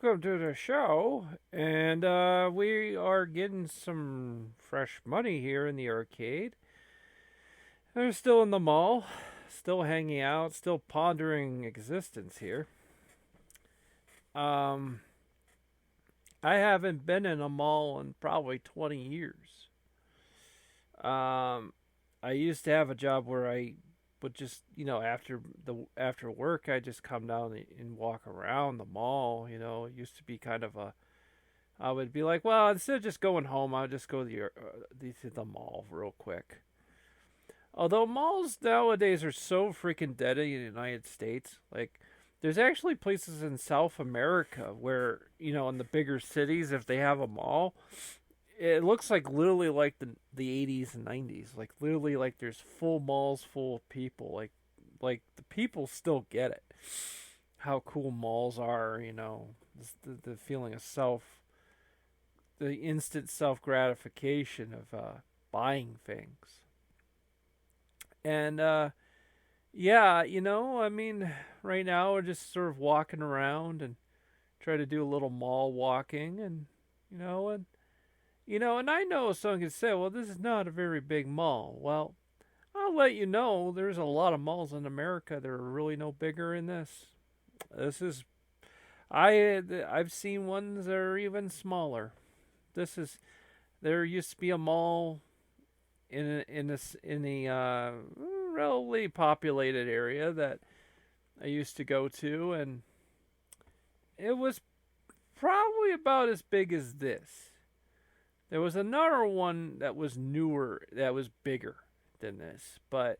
welcome to the show. And we are getting some fresh money here in the arcade. They're still in the mall, still hanging out, still pondering existence here. Um, I haven't been in a mall in probably 20 years. Um, I used to have a job where I would just, after work, I just come down and walk around the mall. It used to be kind of a I would be like, well, instead of just going home, I'll just go to the mall real quick. Although malls nowadays are so freaking dead in the United States, like there's actually places in South America where in the bigger cities, if they have a mall, it looks like literally like the 80s and 90s, like literally like there's full malls full of people, like the people still get it, how cool malls are, the feeling of the instant self gratification of buying things. And yeah, I mean, right now we're just sort of walking around and try to do a little mall walking, and you know, and and I know someone can say, "Well, this is not a very big mall." Well, I'll let you know, there's a lot of malls in America that are really no bigger than this. This is I've seen ones that are even smaller. This is There used to be a mall in a relatively populated area that I used to go to, and it was probably about as big as this. There was another one that was newer, that was bigger than this, but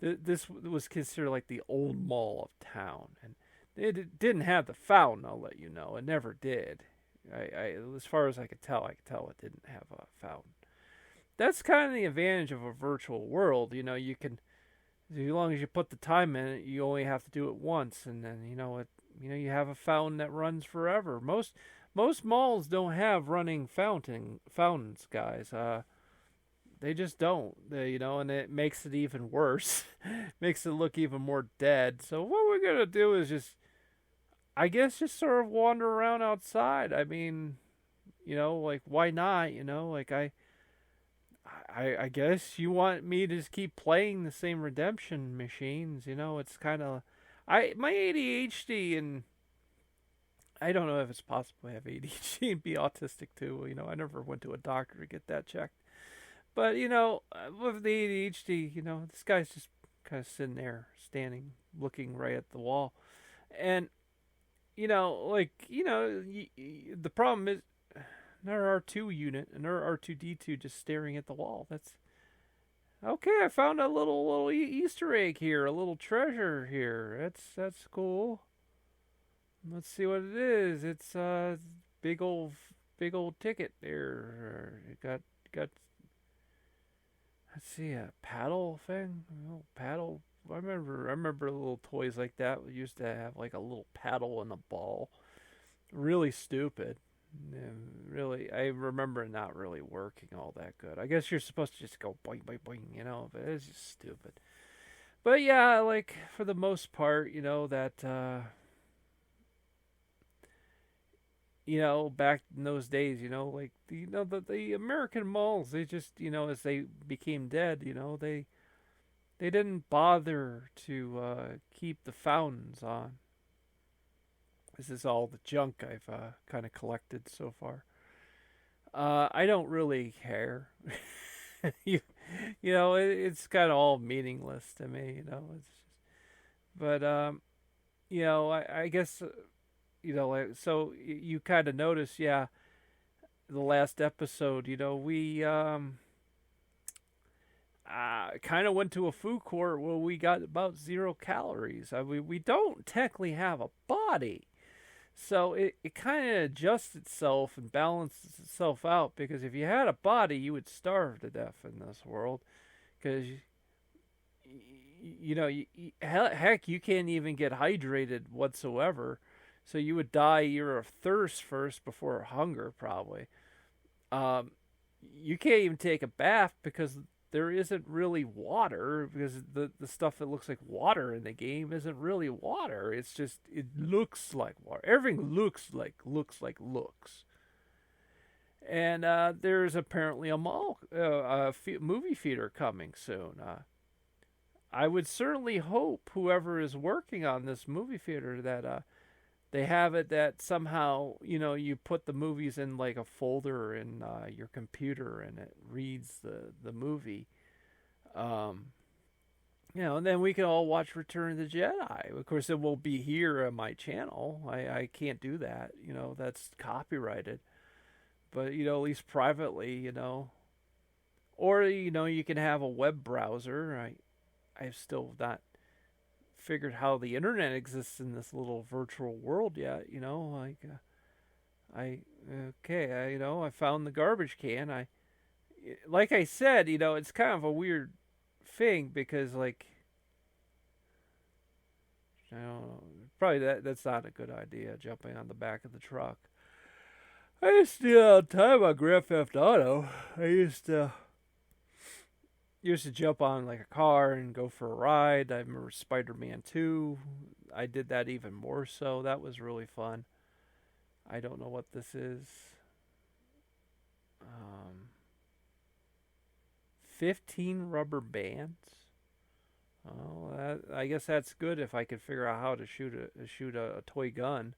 this was considered like the old mall of town, and it didn't have the fountain. I'll let you know, it never did. As far as I could tell it didn't have a fountain. That's kind of the advantage of a virtual world. You can, as long as you put the time in it, you only have to do it once, and then you have a fountain that runs forever. Most malls don't have running fountains, guys. They just don't. And it makes it even worse. Makes it look even more dead. So what we're gonna do is just, I guess, just sort of wander around outside. I mean, like why not? Like I guess you want me to just keep playing the same redemption machines. It's kind of my ADHD, and I don't know if it's possible to have ADHD and be autistic too. I never went to a doctor to get that checked. But with the ADHD, this guy's just kind of sitting there, standing, looking right at the wall, and the problem is another R2 unit, another R2D2 just staring at the wall. That's okay. I found a little Easter egg here, a little treasure here. That's cool. Let's see what it is. It's a big old ticket there. It got let's see, a paddle thing. A little paddle. I remember little toys like that. We used to have like a little paddle and a ball. Really stupid. Yeah, really, I remember it not really working all that good. I guess you're supposed to just go boing, boing, boing, but it's just stupid. But yeah, like for the most part, that back in those days, like the American malls, they just, as they became dead, they didn't bother to keep the fountains on. This is all the junk I've kind of collected so far. I don't really care. you, it's kind of all meaningless to me. It's just, but I guess like, so you kind of notice, yeah. The last episode, we kind of went to a food court where we got about 0 calories. We don't technically have a body. So it kind of adjusts itself and balances itself out, because if you had a body, you would starve to death in this world. Because, heck, you can't even get hydrated whatsoever. So you would die either of thirst first before hunger, probably. You can't even take a bath because there isn't really water because the stuff that looks like water in the game isn't really water. It's just it looks like water. Everything looks. And there's apparently a movie theater coming soon. I would certainly hope whoever is working on this movie theater that they have it that somehow you put the movies in like a folder in your computer and it reads the movie. And then we can all watch Return of the Jedi. Of course, it won't be here on my channel. I can't do that. That's copyrighted. But at least privately, or you can have a web browser. I've still not figured how the internet exists in this little virtual world yet. I found the garbage can. Like I said, it's kind of a weird thing because probably that's not a good idea, jumping on the back of the truck. I used to do that all the time on Grand Theft Auto. I used to jump on like a car and go for a ride. I remember Spider-Man 2. I did that even more so. That was really fun. I don't know what this is. 15 rubber bands. Oh, I guess that's good if I could figure out how to shoot a toy gun.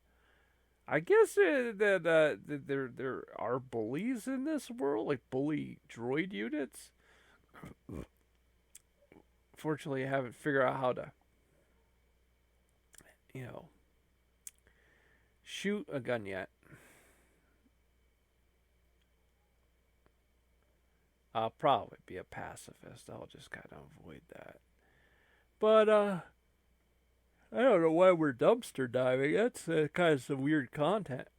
I guess that there are bullies in this world, like bully droid units. Fortunately, I haven't figured out how to, shoot a gun yet. I'll probably be a pacifist. I'll just kind of avoid that. But, I don't know why we're dumpster diving. That's kind of some weird content.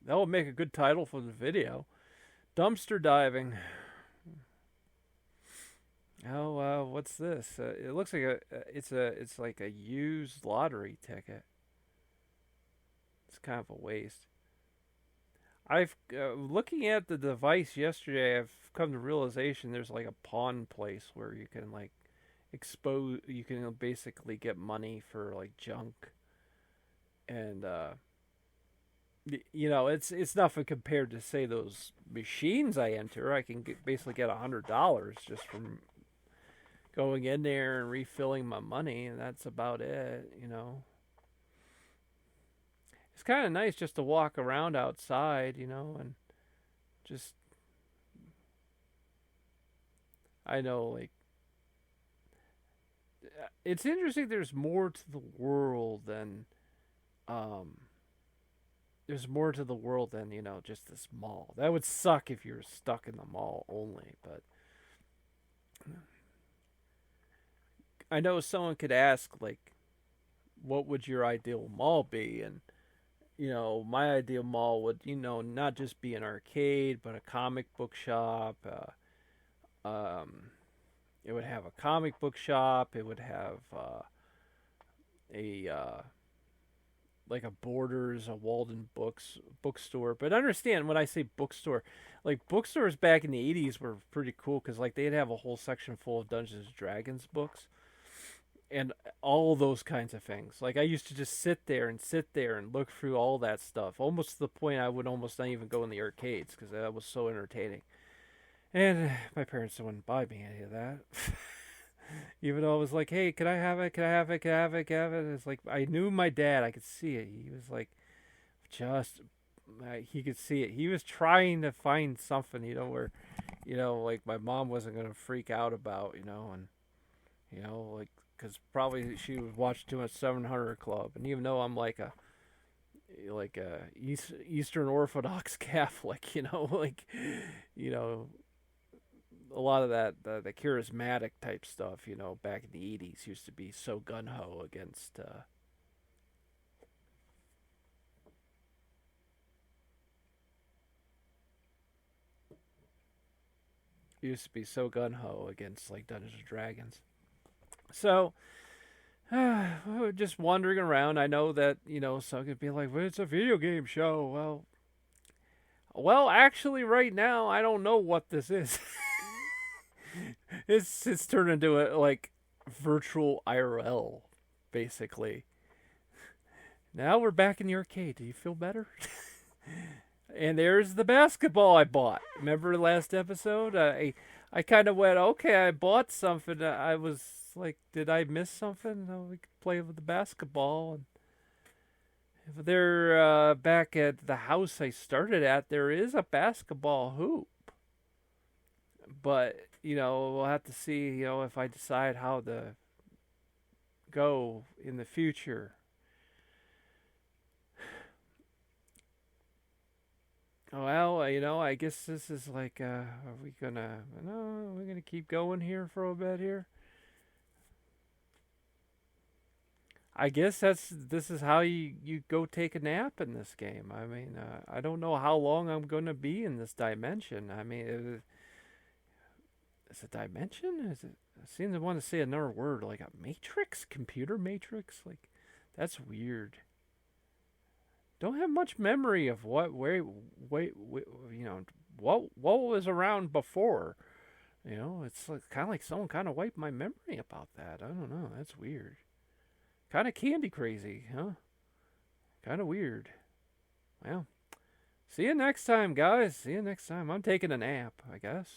That would make a good title for the video. Dumpster diving. Oh, what's this? It looks like it's like a used lottery ticket. It's kind of a waste. I've looking at the device yesterday. I've come to realization there's like a pawn place where you can like you can basically get money for like junk, and it's nothing compared to say those machines I enter. I can basically get $100 just from going in there and refilling my money, and that's about it. It's kind of nice just to walk around outside, and just I know like. It's interesting. There's more to the world than, just this mall. That would suck if you're stuck in the mall only. But I know someone could ask like, what would your ideal mall be? And my ideal mall would not just be an arcade, but a comic book shop. It would have a comic book shop. It would have like a Borders, a Walden bookstore. But understand when I say bookstore, like bookstores back in the 80s were pretty cool because like they'd have a whole section full of Dungeons and Dragons books and all those kinds of things. Like I used to just sit there and look through all that stuff, almost to the point I would almost not even go in the arcades because that was so entertaining. And my parents wouldn't buy me any of that. Even though I was like, hey, can I have it? Can I have it? Can I have it? Can I have it? It's like, I knew my dad. I could see it. He was like, he could see it. He was trying to find something, where, like my mom wasn't going to freak out about, and, like, because probably she would watch too much 700 Club. And even though I'm like a Eastern Orthodox Catholic, a lot of that, the charismatic type stuff, back in the 80s used to be so gung-ho against, like Dungeons and Dragons. So, just wandering around, I know that, some could be like, well, it's a video game show. Well, actually right now, I don't know what this is. It's turned into a like virtual IRL, basically. Now we're back in the arcade. Do you feel better? And there's the basketball I bought. Remember the last episode? I kind of went, okay, I bought something. I was like, did I miss something? No, we could play with the basketball. And if they're back at the house I started at, there is a basketball hoop. But, we'll have to see, if I decide how to go in the future. Well, I guess this is like, are we gonna, no, we're gonna keep going here for a bit here. I guess this is how you go take a nap in this game. I mean, I don't know how long I'm gonna be in this dimension. I mean, is it dimension? Is it? I seem to want to say another word like a matrix, computer matrix. Like, that's weird. Don't have much memory of wait, what was around before. It's like, kind of like someone kind of wiped my memory about that. I don't know. That's weird. Kind of candy crazy, huh? Kind of weird. Well, see you next time, guys. See you next time. I'm taking a nap, I guess.